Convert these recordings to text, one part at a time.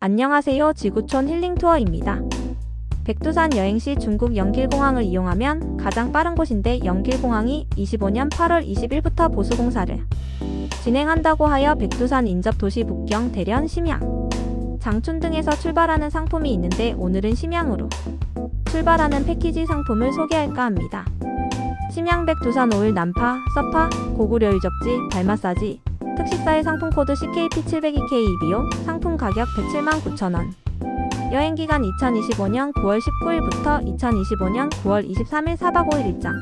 안녕하세요. 지구촌 힐링투어입니다. 백두산 여행시 중국 영길공항을 이용하면 가장 빠른 곳인데 영길공항이 25년 8월 20일부터 보수공사를 진행한다고 하여 백두산 인접 도시 북경, 대련, 심양, 장춘 등에서 출발하는 상품이 있는데 오늘은 심양으로 출발하는 패키지 상품을 소개할까 합니다. 심양 백두산 오일 난파, 서파, 고구려 유적지, 발 마사지, 특식사의 상품 코드 CKP702K 비용, 상품 가격 179,000원. 여행기간 2025년 9월 19일부터 2025년 9월 23일 4박 5일 일정.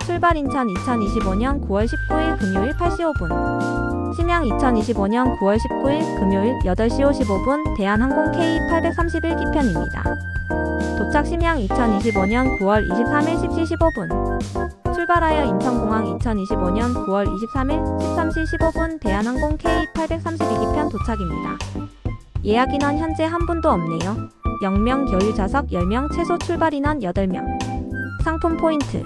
출발 인천 2025년 9월 19일 금요일 8시 5분. 심양 2025년 9월 19일 금요일 8시 55분 대한항공 K831기편입니다. 도착 심양 2025년 9월 23일 10시 15분. 출발하여 인천공항 2025년 9월 23일 13시 15분 대한항공 K832기편 도착입니다. 예약 인원 현재 한 분도 없네요. 0명 여유 좌석 10명 최소 출발 인원 8명. 상품 포인트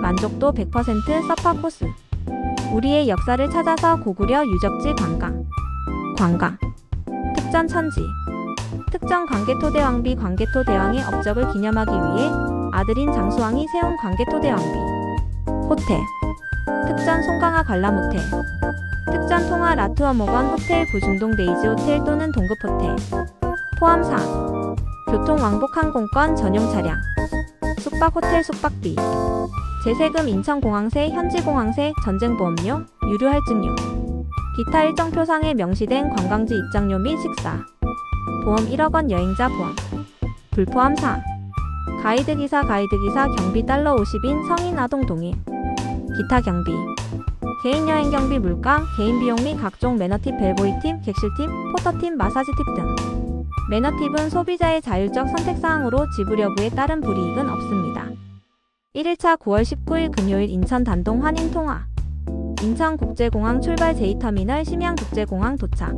만족도 100% 서파 코스. 우리의 역사를 찾아서 고구려 유적지 관광 특전 천지 특정 광개토대왕비 광개토대왕의 업적을 기념하기 위해 아들인 장수왕이 세운 광개토대왕비 호텔 특전 송강화 관람 호텔 특전 통화 라트어모건 호텔 구중동 데이즈 호텔 또는 동급 호텔 포함 사항 교통 왕복 항공권 전용 차량 숙박 호텔 숙박비 재세금 인천공항세 현지공항세 전쟁보험료 유류 할증료 기타 일정 표상에 명시된 관광지 입장료 및 식사 보험 1억원 여행자 보험 불포함 사항 가이드기사 경비 달러 50인 성인 아동 동일 기타 경비 개인 여행 경비 물가 개인 비용 및 각종 매너팁 벨보이 팁 객실팁 포터팁 마사지 팁 등 매너팁은 소비자의 자율적 선택사항으로 지불 여부에 따른 불이익은 없습니다. 1일차 9월 19일 금요일 인천 단동 환인 통화 인천국제공항 출발 제2터미널 심양국제공항 도착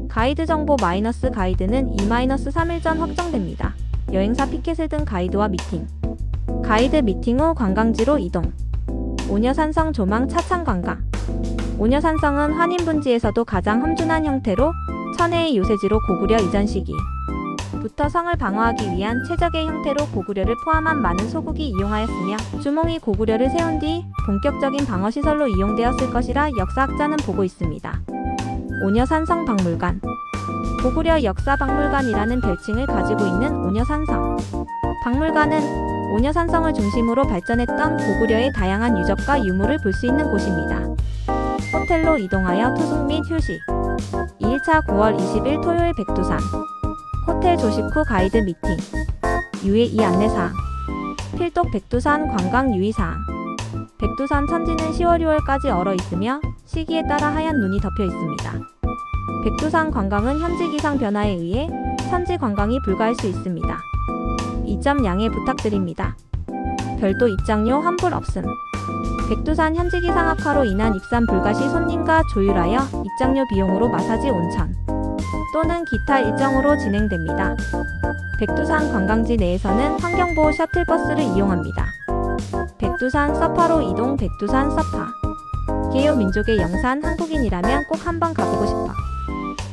가이드 정보 마이너스 가이드는 2-3일 전 확정됩니다. 여행사 피켓을 든 가이드와 미팅 가이드 미팅 후 관광지로 이동 오녀산성 조망 차창 관광 오녀산성은 환인분지에서도 가장 험준한 형태로 천혜의 요새지로 고구려 이전 시기부터 성을 방어하기 위한 최적의 형태로 고구려를 포함한 많은 소국이 이용하였으며 주몽이 고구려를 세운 뒤 본격적인 방어시설로 이용되었을 것이라 역사학자는 보고 있습니다. 오녀산성 박물관 고구려 역사박물관이라는 별칭을 가지고 있는 오녀산성 박물관은 오녀산성을 중심으로 발전했던 고구려의 다양한 유적과 유물을 볼 수 있는 곳입니다. 호텔로 이동하여 투숙 및 휴식 2일차 9월 20일 토요일 백두산 호텔 조식 후 가이드 미팅 유의 안내사항 필독 백두산 관광 유의사항 백두산 천지는 10월 6월까지 얼어 있으며 시기에 따라 하얀 눈이 덮여 있습니다. 백두산 관광은 현지 기상 변화에 의해 천지 관광이 불가할 수 있습니다. 이 점 양해 부탁드립니다. 별도 입장료 환불 없음. 백두산 현지 기상 악화로 인한 입산 불가 시 손님과 조율하여 입장료 비용으로 마사지 온천 또는 기타 일정으로 진행됩니다. 백두산 관광지 내에서는 환경보호 셔틀버스를 이용합니다. 백두산 서파로 이동 백두산 서파 개요 민족의 영산 한국인이라면 꼭 한번 가보고 싶어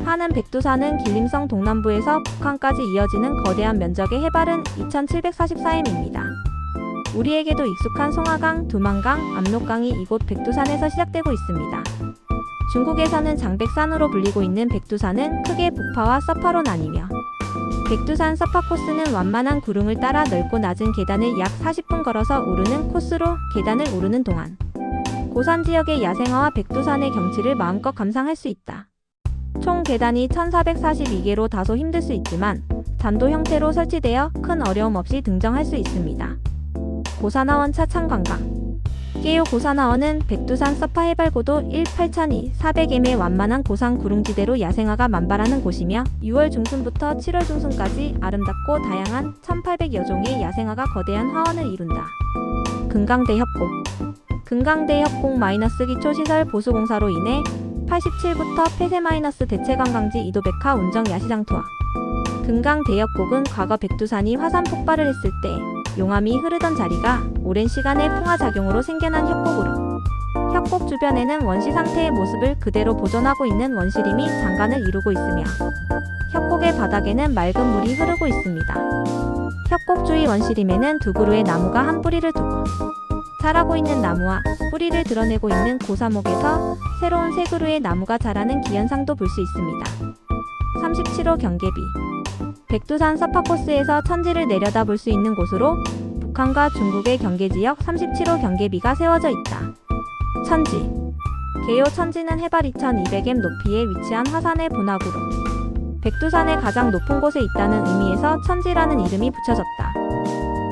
하는 백두산은 길림성 동남부에서 북한까지 이어지는 거대한 면적의 해발은 2744m입니다. 우리에게도 익숙한 송하강, 두만강, 압록강이 이곳 백두산에서 시작되고 있습니다. 중국에서는 장백산으로 불리고 있는 백두산은 크게 북파와 서파로 나뉘며 백두산 서파 코스는 완만한 구릉을 따라 넓고 낮은 계단을 약 40분 걸어서 오르는 코스로 계단을 오르는 동안 고산 지역의 야생화와 백두산의 경치를 마음껏 감상할 수 있다. 총 계단이 1442개로 다소 힘들 수 있지만 잔도 형태로 설치되어 큰 어려움 없이 등정할 수 있습니다. 고산하원 차창 관광 깨요 고산하원은 백두산 서파 해발고도 1,802,400m의 완만한 고산 구릉지대로 야생화가 만발하는 곳이며 6월 중순부터 7월 중순까지 아름답고 다양한 1,800여 종의 야생화가 거대한 화원을 이룬다. 금강대 협곡 금강대 협곡 기초시설 보수공사로 인해 87부터 폐쇄 대체관광지 이도백화 운정 야시장 투어 금강대협곡은 과거 백두산이 화산 폭발을 했을 때 용암이 흐르던 자리가 오랜 시간의 풍화작용으로 생겨난 협곡으로 협곡 주변에는 원시 상태의 모습을 그대로 보존하고 있는 원시림이 장관을 이루고 있으며 협곡의 바닥에는 맑은 물이 흐르고 있습니다. 협곡 주위 원시림에는 두 그루의 나무가 한 뿌리를 두고 자라고 있는 나무와 뿌리를 드러내고 있는 고사목에서 새로운 세 그루의 나무가 자라는 기현상도 볼 수 있습니다. 37호 경계비. 백두산 서파 코스에서 천지를 내려다 볼 수 있는 곳으로 북한과 중국의 경계지역 37호 경계비가 세워져 있다. 천지. 개요 천지는 해발 2200m 높이에 위치한 화산의 분화구로 백두산의 가장 높은 곳에 있다는 의미에서 천지라는 이름이 붙여졌다.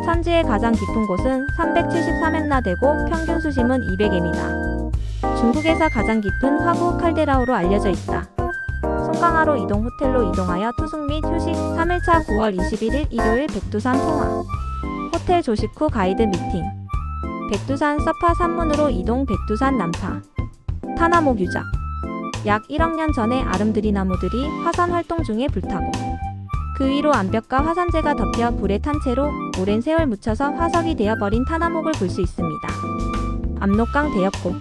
천지의 가장 깊은 곳은 373m 되고 평균 수심은 200m이다. 중국에서 가장 깊은 화구 칼데라우로 알려져 있다. 송강화로 이동 호텔로 이동하여 투숙 및 휴식 3일차 9월 21일 일요일 백두산 통화. 호텔 조식 후 가이드 미팅. 백두산 서파 산문으로 이동 백두산 난파. 타나목 유적. 약 1억 년 전에 아름드리 나무들이 화산 활동 중에 불타고 그 위로 암벽과 화산재가 덮여 불에 탄 채로 오랜 세월 묻혀서 화석이 되어버린 타나목을 볼 수 있습니다. 압록강 대협곡.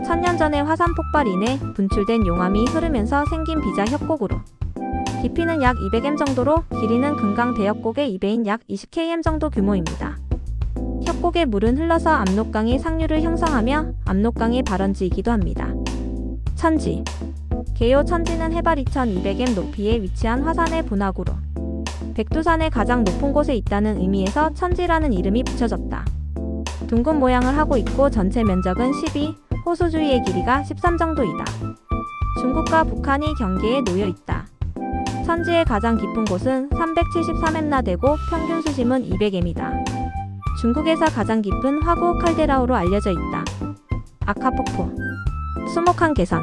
1000년 전에 화산 폭발 인해 분출된 용암이 흐르면서 생긴 비자 협곡으로 깊이는 약 200m 정도로 길이는 금강 대협곡의 2배인 약 20km 정도 규모입니다. 협곡의 물은 흘러서 압록강의 상류를 형성하며 압록강의 발원지이기도 합니다. 천지. 개요 천지는 해발 2200m 높이에 위치한 화산의 분화구로 백두산의 가장 높은 곳에 있다는 의미에서 천지라는 이름이 붙여졌다. 둥근 모양을 하고 있고 전체 면적은 12, 호수 주위의 길이가 13 정도이다. 중국과 북한이 경계에 놓여 있다. 천지의 가장 깊은 곳은 373m 되고 평균 수심은 200m이다. 중국에서 가장 깊은 화구 칼데라우로 알려져 있다. 아카폭포. 수목한 개선.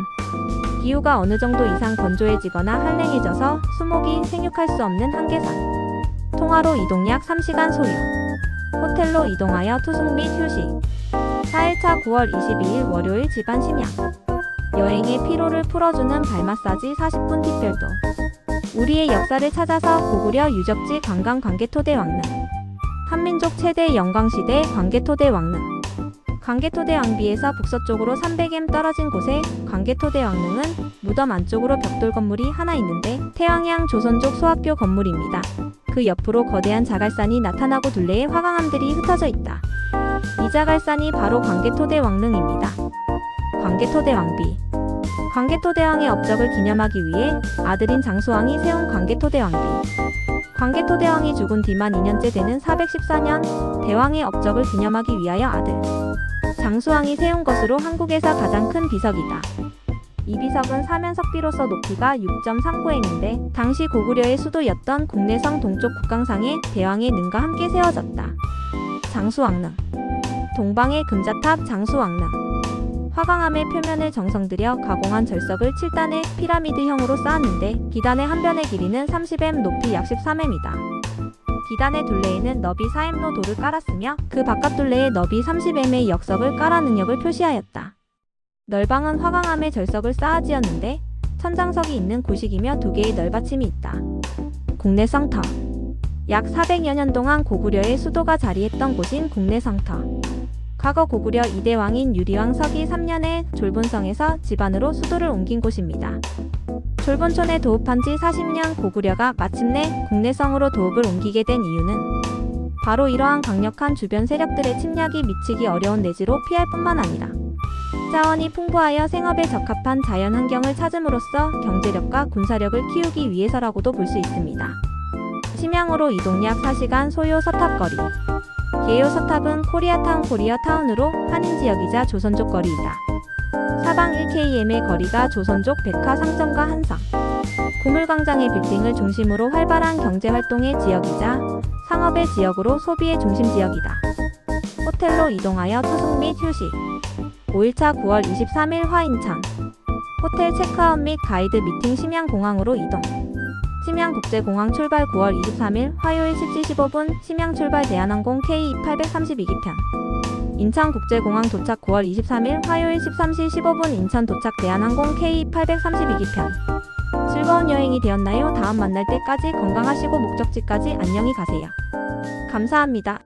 기후가 어느 정도 이상 건조해지거나 한랭해져서 수목이 생육할 수 없는 한계선. 통화로 이동 약 3시간 소요. 호텔로 이동하여 투숙 및 휴식. 4일차 9월 22일 월요일 집안 심야. 여행의 피로를 풀어주는 발 마사지 40분 팁별도. 우리의 역사를 찾아서 고구려 유적지 관광 광개토대 왕릉. 한민족 최대 영광시대 광개토대 왕릉. 광개토대 왕비에서 북서쪽으로 300m 떨어진 곳에 광개토대 왕릉은 무덤 안쪽으로 벽돌 건물이 하나 있는데 태왕양 조선족 소학교 건물입니다. 그 옆으로 거대한 자갈산이 나타나고 둘레에 화강암들이 흩어져 있다. 이 자갈산이 바로 광개토대 왕릉입니다. 광개토대 왕비. 광개토대왕의 업적을 기념하기 위해 아들인 장수왕이 세운 광개토대 왕비. 광개토대왕이 죽은 뒤만 2년째 되는 414년 대왕의 업적을 기념하기 위하여 아들 장수왕이 세운 것으로 한국에서 가장 큰 비석이다. 이 비석은 사면석비로서 높이가 6.39m인데 당시 고구려의 수도였던 국내성 동쪽 국강상에 대왕의 능과 함께 세워졌다. 장수왕릉. 동방의 금자탑 장수왕릉. 화강암의 표면을 정성 들여 가공한 절석을 7단의 피라미드형으로 쌓았는데 기단의 한 변의 길이는 30m, 높이 약 13m이다. 기단의 둘레에는 너비 4m로 돌을 깔았으며 그 바깥 둘레에 너비 30m의 역석을 깔아 능력을 표시하였다. 널방은 화강암의 절석을 쌓아 지었는데 천장석이 있는 구식이며 두 개의 널받침이 있다. 국내성터. 약 400여 년 동안 고구려의 수도가 자리했던 곳인 국내성터. 과거 고구려 2대 왕인 유리왕 서기 3년에 졸본성에서 집안으로 수도를 옮긴 곳입니다. 졸본촌에 도읍한 지 40년 고구려가 마침내 국내성으로 도읍을 옮기게 된 이유는 바로 이러한 강력한 주변 세력들의 침략이 미치기 어려운 내지로 피할 뿐만 아니라 자원이 풍부하여 생업에 적합한 자연 환경을 찾음으로써 경제력과 군사력을 키우기 위해서라고도 볼 수 있습니다. 심양으로 이동 약 4시간 소요 서탑거리. 개요 서탑은 코리아타운 코리아타운으로 한인지역이자 조선족 거리이다. 사방 1km의 거리가 조선족 백화 상점과 한상, 고물광장의 빌딩을 중심으로 활발한 경제활동의 지역이자 상업의 지역으로 소비의 중심 지역이다. 호텔로 이동하여 투숙 및 휴식. 5일차 9월 23일 화인천. 호텔 체크아웃 및 가이드 미팅 심양공항으로 이동. 심양국제공항 출발 9월 23일 화요일 10시 15분 심양 출발 대한항공 K832기편. 인천국제공항 도착 9월 23일 화요일 13시 15분 인천 도착 대한항공 K832기편. 즐거운 여행이 되었나요? 다음 만날 때까지 건강하시고 목적지까지 안녕히 가세요. 감사합니다.